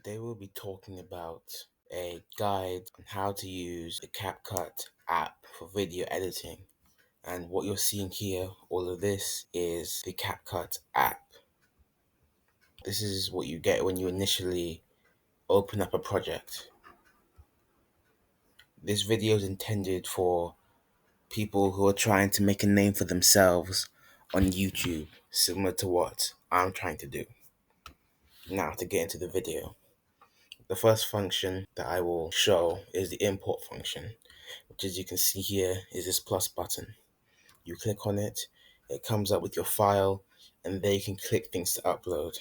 Today we'll be talking about a guide on how to use the CapCut app for video editing. And what you're seeing here, all of this is the CapCut app. This is what you get when you initially open up a project. This video is intended for people who are trying to make a name for themselves on YouTube, similar to what I'm trying to do. Now to get into the video. The first function that I will show is the import function, which, as you can see here, is this plus button. You click on it, it comes up with your file, and there you can click things to upload.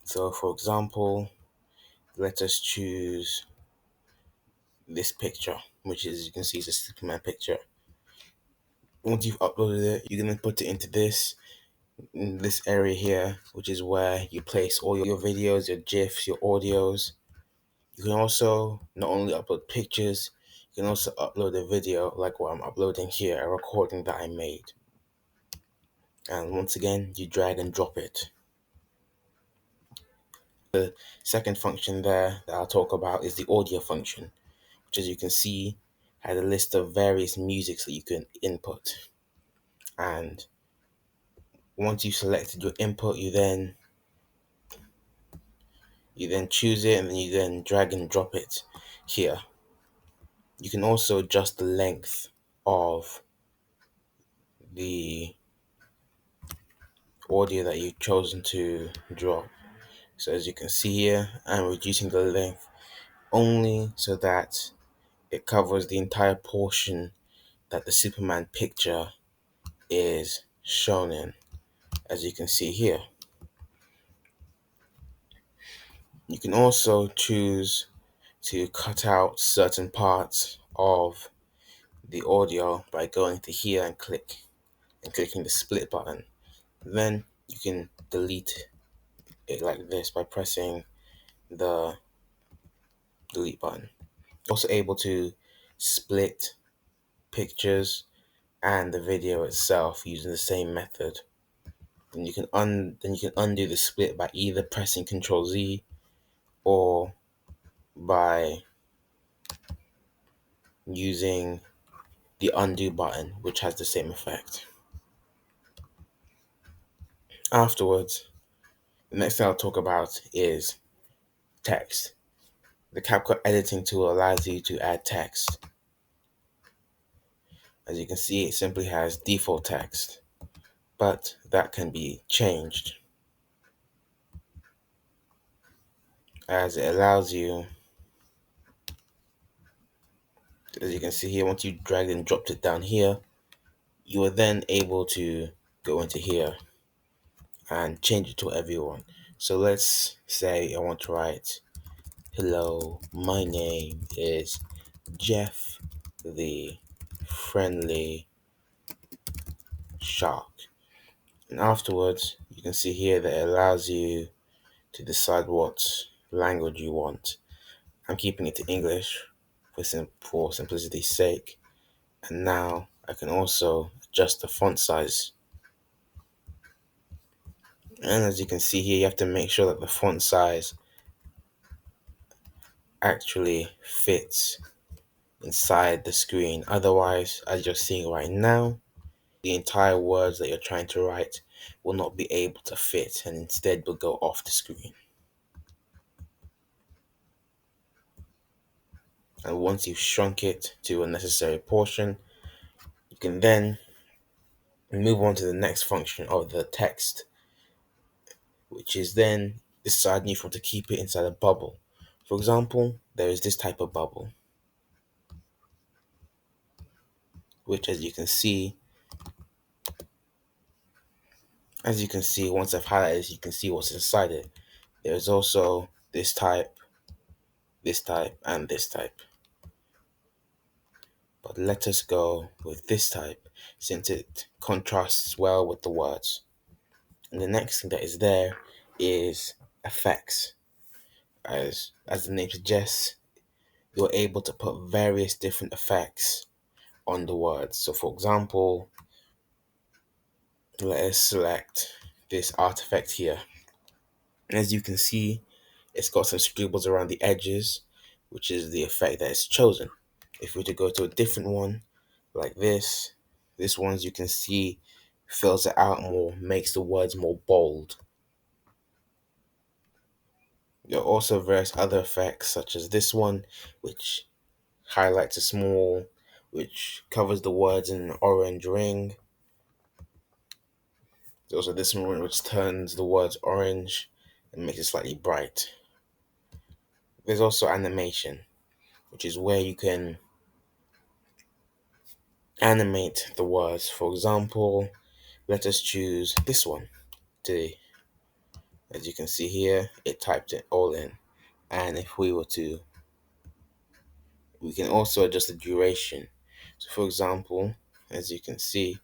So for example, let us choose this picture, which is, you can see, is a Superman picture. Once you've uploaded it, you're going to put it into in this area here, which is where you place all your videos, your GIFs, your audios. You can also not only upload pictures, you can also upload a video like what I'm uploading here, a recording that I made. And once again, you drag and drop it. The second function there that I'll talk about is the audio function, which, as you can see, has a list of various musics that you can input. And once you've selected your input, you then choose it, and then you then drag and drop it here. You can also adjust the length of the audio that you've chosen to drop. So as you can see here, I'm reducing the length only so that it covers the entire portion that the Superman picture is shown in, as you can see here. You can also choose to cut out certain parts of the audio by going to here and clicking the split button. Then you can delete it like this by pressing the delete button. Also able to split pictures and the video itself using the same method. Then you can undo the split by either pressing Ctrl Z or by using the undo button, which has the same effect. Afterwards, the next thing I'll talk about is text. The CapCut editing tool allows you to add text. As you can see, it simply has default text, but that can be changed, as it allows you, as you can see here, once you dragged and dropped it down here, you are then able to go into here and change it to whatever you want. So let's say I want to write, "Hello, my name is Jeff the Friendly Shark." And afterwards, you can see here that it allows you to decide what language you want. I'm keeping it to English for simplicity's sake. And now I can also adjust the font size. And as you can see here, you have to make sure that the font size actually fits inside the screen. Otherwise, as you're seeing right now, the entire words that you're trying to write will not be able to fit and instead will go off the screen. And once you've shrunk it to a necessary portion, you can then move on to the next function of the text, which is then deciding if you want to keep it inside a bubble. For example, there is this type of bubble, which, as you can see, once I've highlighted this, you can see what's inside it. There's also this type, and this type. But let us go with this type since it contrasts well with the words. And the next thing that is there is effects. As the name suggests, you're able to put various different effects on the words. So for example, let us select this artifact here. As you can see, It's got some scribbles around the edges, which is the effect that it's chosen. If we were to go to a different one, like this one, as you can see, fills it out more, makes the words more bold. There are also various other effects, such as this one, which highlights a small, which covers the words in an orange ring. There's also this one which turns the words orange and makes it slightly bright. There's also animation, which is where you can animate the words. For example, let us choose this one. As you can see here, it typed it all in. And if we were to, we can also adjust the duration. So for example, as you can see,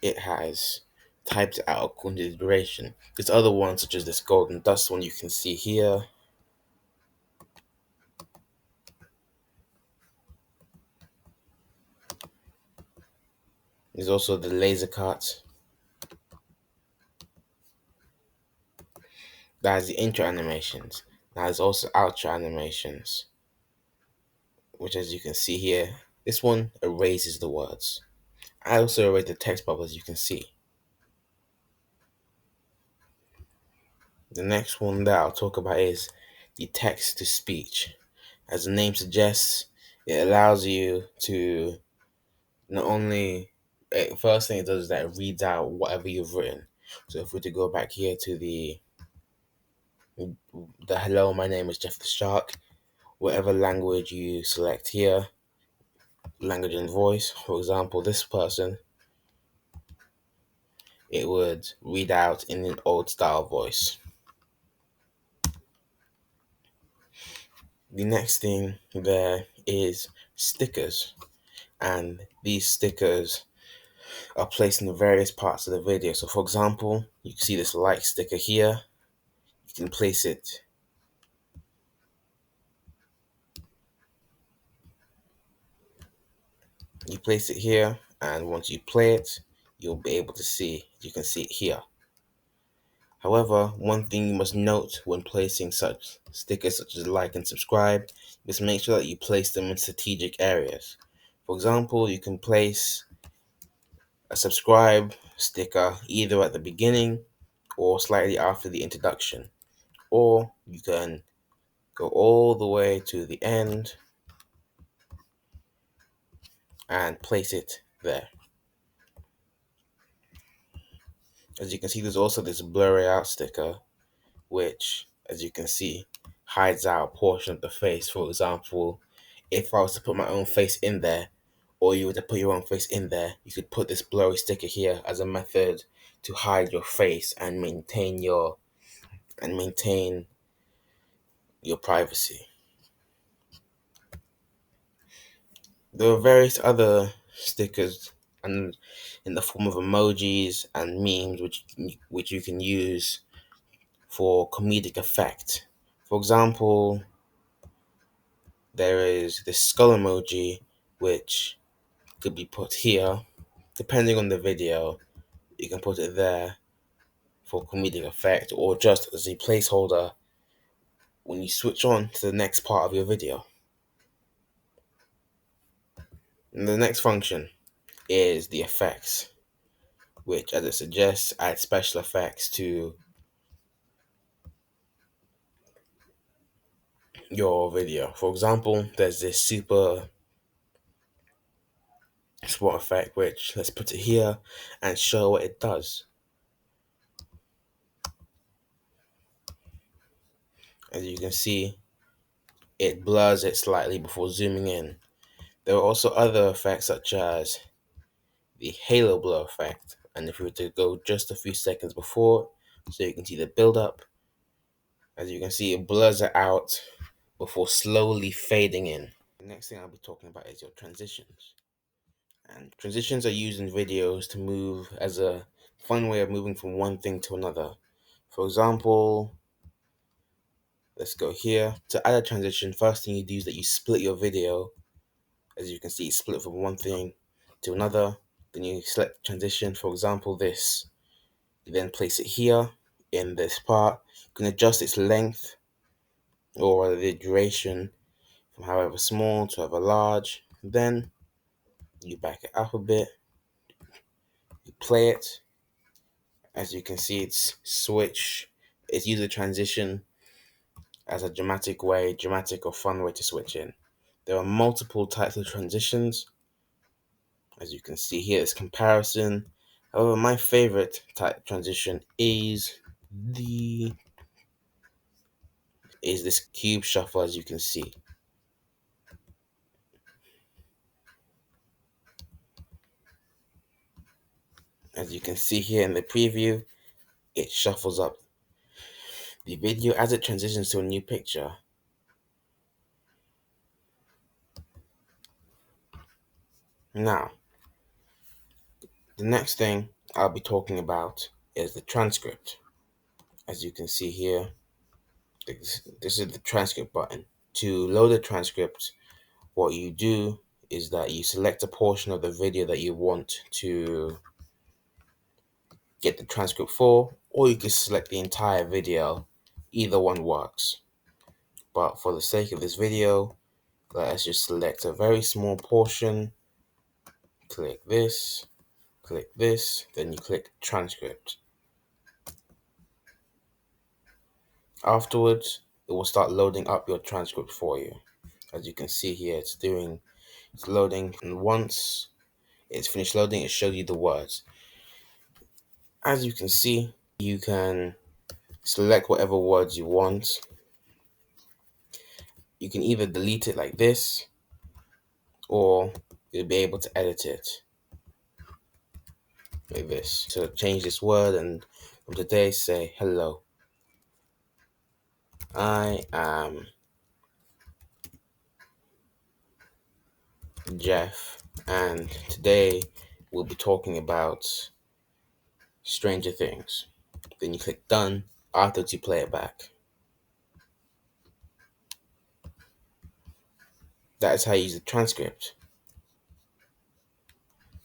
it has typed it out according to the duration. There's other ones such as this golden dust one you can see here. There's also the laser cut. That has the intro animations. Now there's also outro animations, which as you can see here, this one erases the words. I also erase the text bubble as you can see. The next one that I'll talk about is the text to speech. As the name suggests, it allows you to not only, first thing it does is that it reads out whatever you've written. So if we're to go back here to the hello, my name is Jeff the Shark, whatever language you select here, language and voice, for example, this person, it would read out in an old style voice. The next thing there is stickers, and these stickers are placed in the various parts of the video. So for example, you can see this like sticker here. You can place it here, and once you play it, you'll be able to see, you can see it here. However, one thing you must note when placing such stickers such as like and subscribe is make sure that you place them in strategic areas. For example, you can place a subscribe sticker either at the beginning or slightly after the introduction, or you can go all the way to the end and place it there. As you can see, there's also this blurry out sticker, which, as you can see, hides out a portion of the face. For example, if I was to put my own face in there, or you were to put your own face in there, you could put this blurry sticker here as a method to hide your face and maintain your privacy. There are various other stickers and in the form of emojis and memes which you can use for comedic effect. For example, there is this skull emoji which could be put here. Depending on the video, you can put it there for comedic effect or just as a placeholder when you switch on to the next part of your video. And the next function is the effects, which, as it suggests, adds special effects to your video. For example, there's this super spot effect, which let's put it here and show what it does. As you can see, it blurs it slightly before zooming in. There are also other effects such as the halo blur effect, and if we were to go just a few seconds before, so you can see the build up, as you can see, it blurs it out before slowly fading in. The next thing I'll be talking about is your transitions. And transitions are used in videos to move as a fun way of moving from one thing to another. For example, let's go here. To add a transition, first thing you do is that you split your video. As you can see, split from one thing to another. Then you select transition, for example, this. You then place it here in this part. You can adjust its length or the duration from however small to however large. Then you back it up a bit, you play it. As you can see, it's switch. It's used a transition as a dramatic or fun way to switch in. There are multiple types of transitions. As you can see here, it's comparison. However, my favorite type transition the is this cube shuffle. As you can see, here in the preview, it shuffles up the video as it transitions to a new picture. Now, the next thing I'll be talking about is the transcript. As you can see here, this is the transcript button. To load the transcript, what you do is that you select a portion of the video that you want to get the transcript for, or you can select the entire video. Either one works. But for the sake of this video, let us just select a very small portion. Click this, then you click transcript. Afterwards, it will start loading up your transcript for you. As you can see here, it's loading, and once it's finished loading, it shows you the words. As you can see, you can select whatever words you want. You can either delete it like this, or you'll be able to edit it like this. So change this word, and from today say hello. I am Jeff, and today we'll be talking about Stranger Things. Then you click done after you play it back. That is how you use the transcript.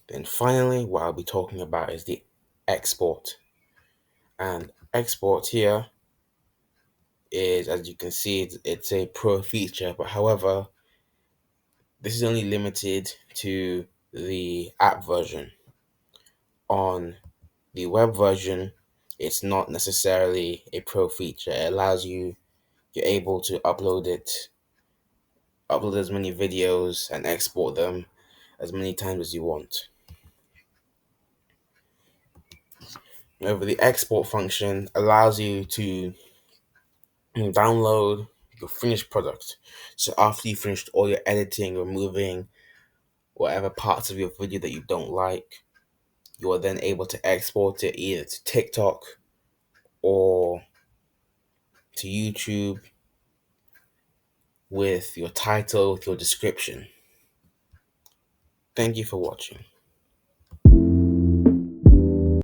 Then finally, what I'll be talking about is the export. And export here is, as you can see, it's a pro feature, but however, this is only limited to the app version. On the web version, it's not necessarily a pro feature. It allows you're able to upload as many videos and export them as many times as you want. However, the export function allows you to download your finished product. So after you finished all your editing, removing whatever parts of your video that you don't like, you are then able to export it either to TikTok or to YouTube with your title, with your description. Thank you for watching.